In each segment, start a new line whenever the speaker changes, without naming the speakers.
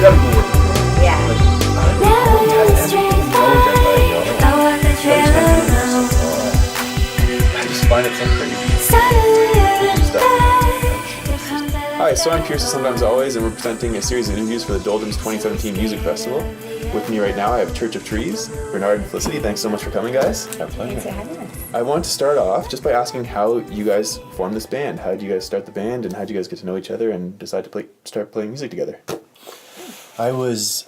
gotta go with it.
Yeah.
I just find it so crazy. Hi, so I'm Pierce, Sometimes Always, and we're presenting a series of interviews for the Doldrums 2017 Music Festival. With me right now, I have Church of Trees, Bernard and Felicity. Thanks so much for coming, guys.
Our pleasure.
Thanks for having us.
I want to start off just by asking how you guys formed this band. How did you guys start the band, and how did you guys get to know each other and decide to start playing music together?
I was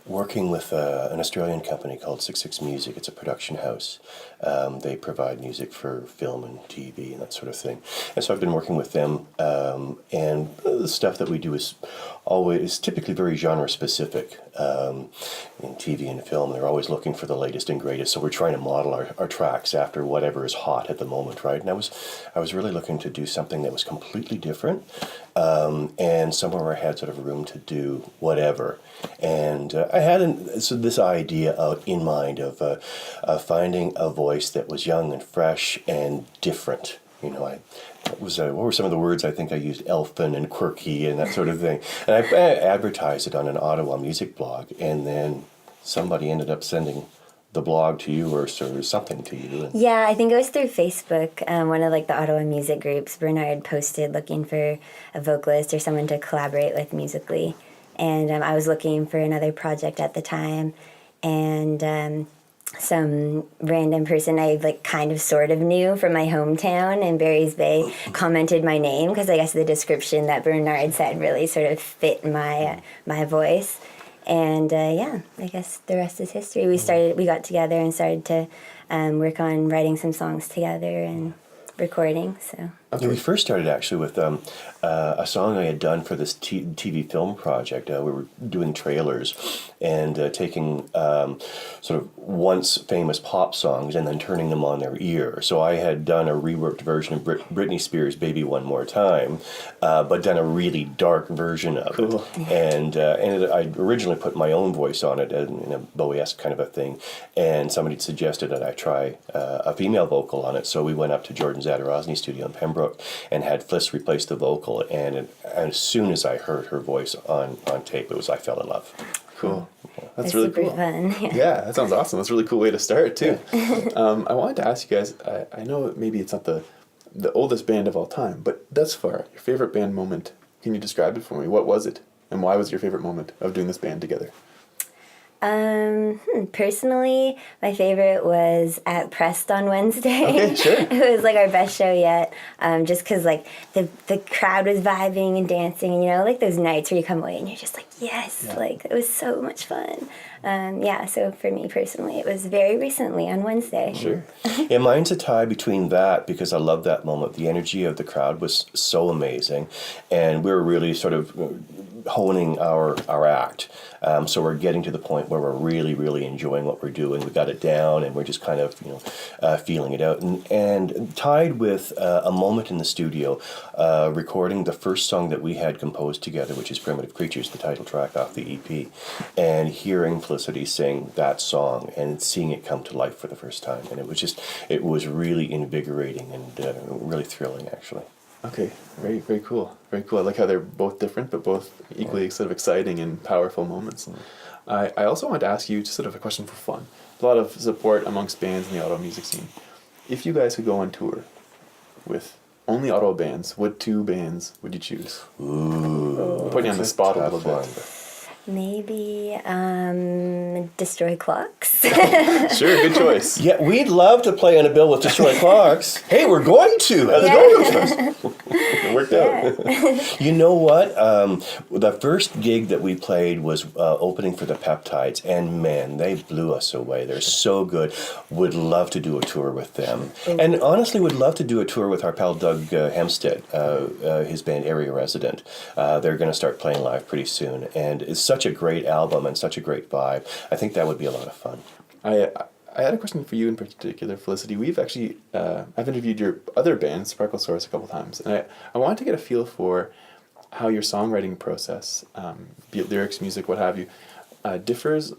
working with an Australian company called 66 Music. It's a production house. They provide music for film and TV and that sort of thing. And so I've been working with them, and the stuff that we do is always typically very genre specific. In TV and film, they're always looking for the latest and greatest. So we're trying to model our tracks after whatever is hot at the moment, right? And I was really looking to do something that was completely different, and somewhere where I had sort of room to do whatever. And I had this idea out in mind of finding a voice that was young and fresh and different. You know, what were some of the words I think I used? Elfin and quirky and that sort of thing. And I advertised it on an Ottawa music blog, and then somebody ended up sending the blog to you or something to you.
Yeah, I think it was through Facebook. One of the Ottawa music groups, Bernard posted looking for a vocalist or someone to collaborate with musically. And I was looking for another project at the time. And some random person I kind of sort of knew from my hometown in Barry's Bay commented my name because I guess the description that Bernard said really sort of fit my voice. And I guess the rest is history. We got together and started to work on writing some songs together and recording. So
okay. We first started actually with a song I had done for this TV film project. We were doing trailers and taking sort of once famous pop songs and then turning them on their ear. So I had done a reworked version of Britney Spears' "Baby One More Time," but done a really dark version of it. And I originally put my own voice on it in a Bowie-esque kind of a thing. And somebody suggested that I try a female vocal on it. So we went up to Jordan Zadarozny's studio in Pembroke and had Fliss replace the vocal. And as soon as I heard her voice on tape, I fell in love.
Cool. That's
it's
really
super
cool.
Fun.
Yeah, that sounds awesome. That's a really cool way to start, too. I wanted to ask you guys, I know maybe it's not the oldest band of all time, but thus far, your favorite band moment, can you describe it for me? What was it? And why was your favorite moment of doing this band together?
Personally, my favorite was at Pressed on Wednesday.
Okay, sure.
It was our best show yet. Just because the crowd was vibing and dancing, and those nights where you come away and you're just yes,
Yeah.
it was so much fun. So for me personally, it was very recently on Wednesday.
Sure.
Yeah, mine's a tie between that because I love that moment. The energy of the crowd was so amazing, and we were really sort of honing our act. So we're getting to the point where we're really, really enjoying what we're doing. We got it down, and we're just kind of, feeling it out. And tied with a moment in the studio, recording the first song that we had composed together, which is "Primitive Creatures," the title track off the EP, and hearing Felicity sing that song and seeing it come to life for the first time. And it was really invigorating and really thrilling, actually.
Okay, very, very cool. Very cool. I like how they're both different, but both equally sort of exciting and powerful moments. I also wanted to ask you just sort of a question for fun. A lot of support amongst bands in the Ottawa music scene. If you guys could go on tour with only Ottawa bands, what two bands would you choose?
Ooh,
I'm putting you on the spot a little bit.
Maybe Destroy Clocks.
Sure, good choice.
Yeah, we'd love to play on a bill with Destroy Clocks. Hey, we're going to. How's it going? It worked out. You know what? The first gig that we played was opening for the Peptides, and man, they blew us away. They're so good. Would love to do a tour with them. And honestly, would love to do a tour with our pal Doug Hempstead, his band Area Resident. They're going to start playing live pretty soon, and it's such a great album and such a great vibe. I think that would be a lot of fun.
I had a question for you in particular, Felicity. We've actually, I've interviewed your other band, Sparkle Source, a couple times, and I wanted to get a feel for how your songwriting process, be it lyrics, music, what have you, differs,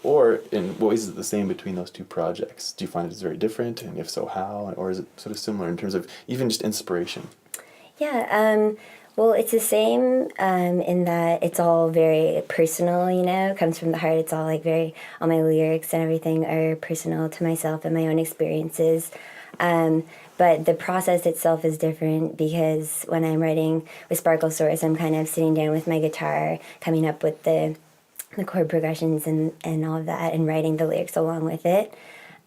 or in what ways is it the same between those two projects? Do you find it's very different, and if so, how? Or is it sort of similar in terms of even just inspiration?
Yeah, Well, it's the same in that it's all very personal, it comes from the heart. It's all like all my lyrics and everything are personal to myself and my own experiences. But the process itself is different because when I'm writing with Sparkle Source, I'm kind of sitting down with my guitar, coming up with the chord progressions and all of that, and writing the lyrics along with it.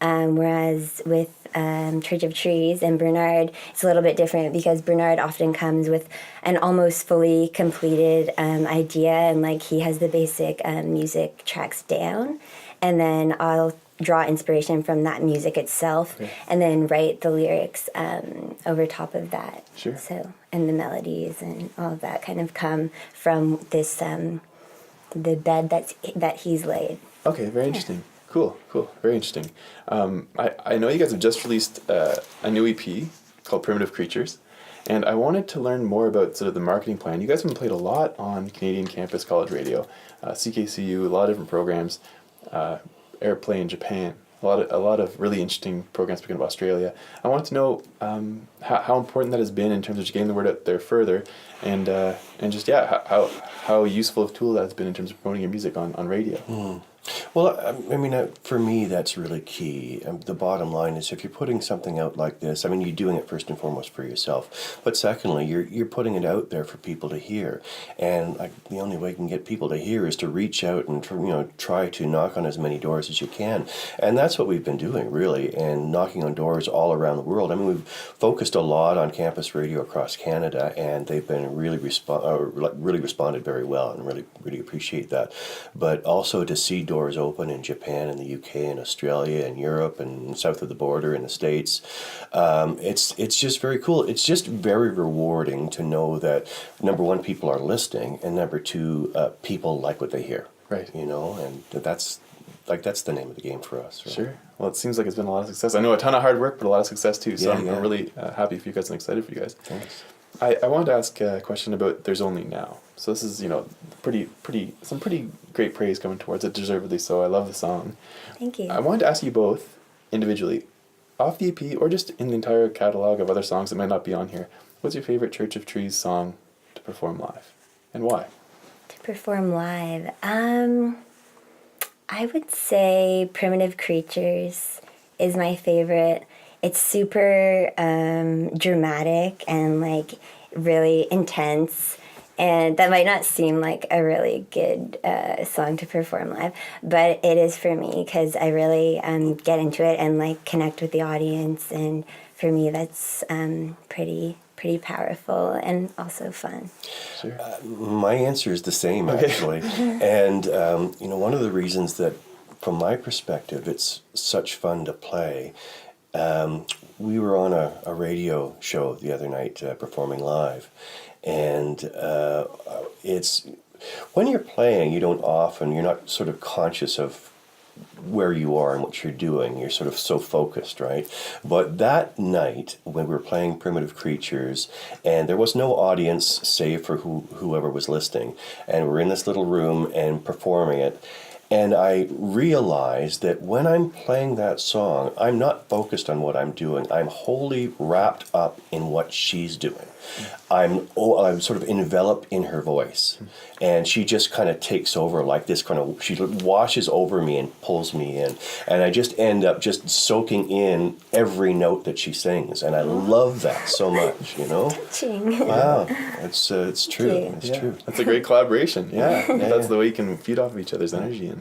Whereas with Church of Trees and Bernard, it's a little bit different because Bernard often comes with an almost fully completed idea, and like he has the basic music tracks down, and then I'll draw inspiration from that music itself, and then write the lyrics over top of that.
Sure.
So, and the melodies and all of that kind of come from this the bed that he's laid.
Okay, very interesting. Cool. Very interesting. I know you guys have just released a new EP called Primitive Creatures, and I wanted to learn more about sort of the marketing plan. You guys have been played a lot on Canadian campus college radio, CKCU, a lot of different programs, Airplay in Japan, a lot of really interesting programs speaking of Australia. I want to know how important that has been in terms of just getting the word out there further, and just how useful of a tool that has been in terms of promoting your music on radio.
Well, I mean, for me, that's really key. The bottom line is if you're putting something out like this, I mean, you're doing it first and foremost for yourself. But secondly, you're putting it out there for people to hear. And the only way you can get people to hear is to reach out and try to knock on as many doors as you can. And that's what we've been doing, really, and knocking on doors all around the world. I mean, we've focused a lot on campus radio across Canada, and they've been really responded very well, and really appreciate that. But also to see doors open in Japan and the UK and Australia and Europe and south of the border in the States. It's just very cool. It's just very rewarding to know that, number one, people are listening, and number two, people like what they hear.
Right.
And that's the name of the game for us. Right?
Sure. Well, it seems like it's been a lot of success. I know a ton of hard work, but a lot of success too. So I'm really happy for you guys and excited for you guys.
Thanks.
I wanted to ask a question about There's Only Now. So this is, some pretty great praise coming towards it, deservedly so. I love the song.
Thank you.
I wanted to ask you both individually, off the EP or just in the entire catalog of other songs that might not be on here, what's your favorite Church of Trees song to perform live, and why?
To perform live, I would say Primitive Creatures is my favorite. It's super dramatic and like really intense, and that might not seem like a really good song to perform live, but it is for me because I really get into it and like connect with the audience, and for me that's pretty powerful and also fun.
Sure.
My answer is the same, actually. And, one of the reasons that, from my perspective, it's such fun to play, we were on a radio show the other night performing live, and it's when you're playing, you're not sort of conscious of where you are and what you're doing. You're sort of so focused, right? But that night when we were playing Primitive Creatures, and there was no audience save for whoever was listening, and we're in this little room and performing it, and I realized that when I'm playing that song, I'm not focused on what I'm doing. I'm wholly wrapped up in what she's doing. I'm sort of enveloped in her voice, and she just kind of takes over like this she washes over me and pulls me in, and I just end up just soaking in every note that she sings, and I love that so much,
Touching.
Wow, it's true. It's true.
That's a great collaboration. Yeah. That's the way you can feed off of each other's energy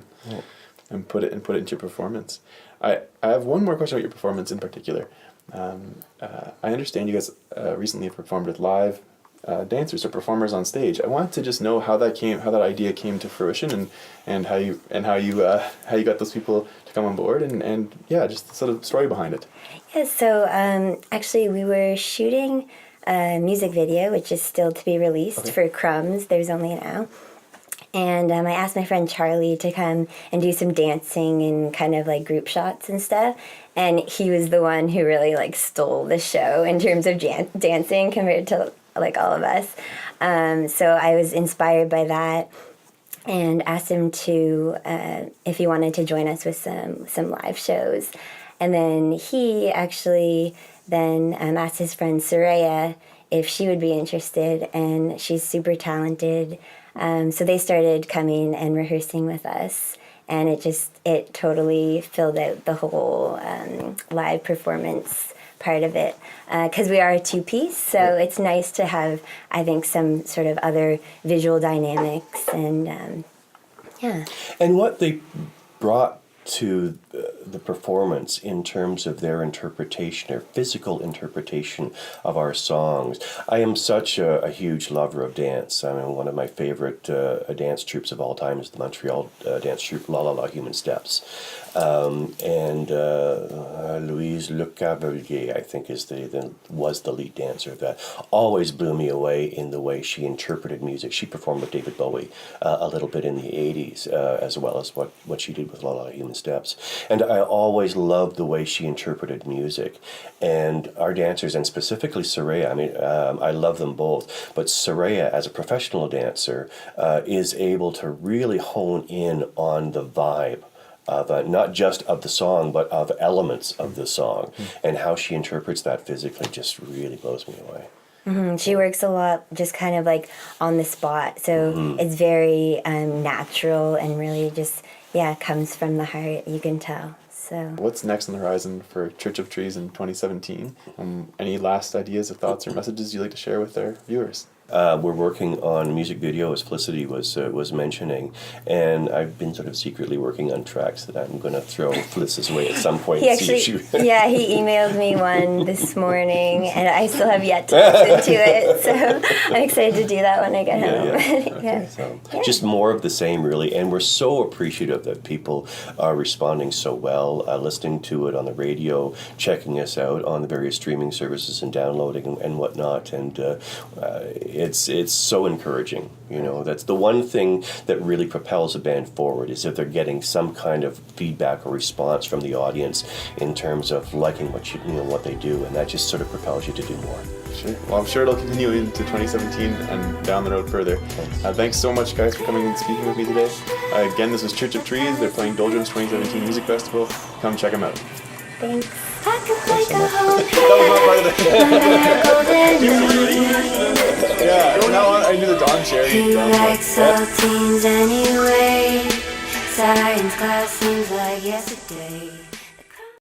and put it into your performance. I have one more question about your performance in particular. I understand you guys recently have performed with live dancers or performers on stage. I want to just know how that idea came to fruition, and how you got those people to come on board, and just the sort of story behind it.
Yeah, so actually we were shooting a music video, which is still to be released for Crumbs, There's Only Now. And I asked my friend Charlie to come and do some dancing and kind of like group shots and stuff. And he was the one who really like stole the show in terms of dancing compared to like all of us. So I was inspired by that and asked him to, if he wanted to join us with some live shows. And then he actually then asked his friend Soraya if she would be interested, and she's super talented. So they started coming and rehearsing with us, and it totally filled out the whole live performance part of it, because we are a two-piece, so it's nice to have, I think, some sort of other visual dynamics, and yeah.
And what they brought to the performance in terms of their interpretation or physical interpretation of our songs. I am such a huge lover of dance. I mean, one of my favorite dance troupes of all time is the Montreal dance troupe La La La Human Steps. And Louise Le Cavalier, I think, was the lead dancer of that. Always blew me away in the way she interpreted music. She performed with David Bowie a little bit in the 80s, as well as what she did with La La Human Steps. And I always loved the way she interpreted music. And our dancers, and specifically Soraya, I mean, I love them both, but Soraya, as a professional dancer, is able to really hone in on the vibe of not just of the song, but of elements of the song, and how she interprets that physically just really blows me away.
Mm-hmm. She works a lot just kind of like on the spot, so it's very natural and really just, comes from the heart, you can tell. So
what's next on the horizon for Church of Trees in 2017? Any last ideas or thoughts or messages you'd like to share with our viewers?
We're working on a music video, as Felicity was mentioning, and I've been sort of secretly working on tracks that I'm going to throw Felicity's way at some point.
he actually, he emailed me one this morning, and I still have yet to listen to it, so I'm excited to do that when I get home.
Okay, so just more of the same, really, and we're so appreciative that people are responding so well, listening to it on the radio, checking us out on the various streaming services and downloading and whatnot, and it's so encouraging. You know, that's the one thing that really propels a band forward, is if they're getting some kind of feedback or response from the audience in terms of liking what they do, and that just sort of propels you to do more.
Sure. Well, I'm sure it'll continue into 2017 and down the road further. Thanks so much, guys, for coming and speaking with me today. Again, this is Church of Trees. They're playing Doldrums 2017 Music Festival. Come check them out.
Thanks.
I could make a whole
Yeah, now I do the Dawn Cherry.
You like saltines anyway. Science class seems like yesterday.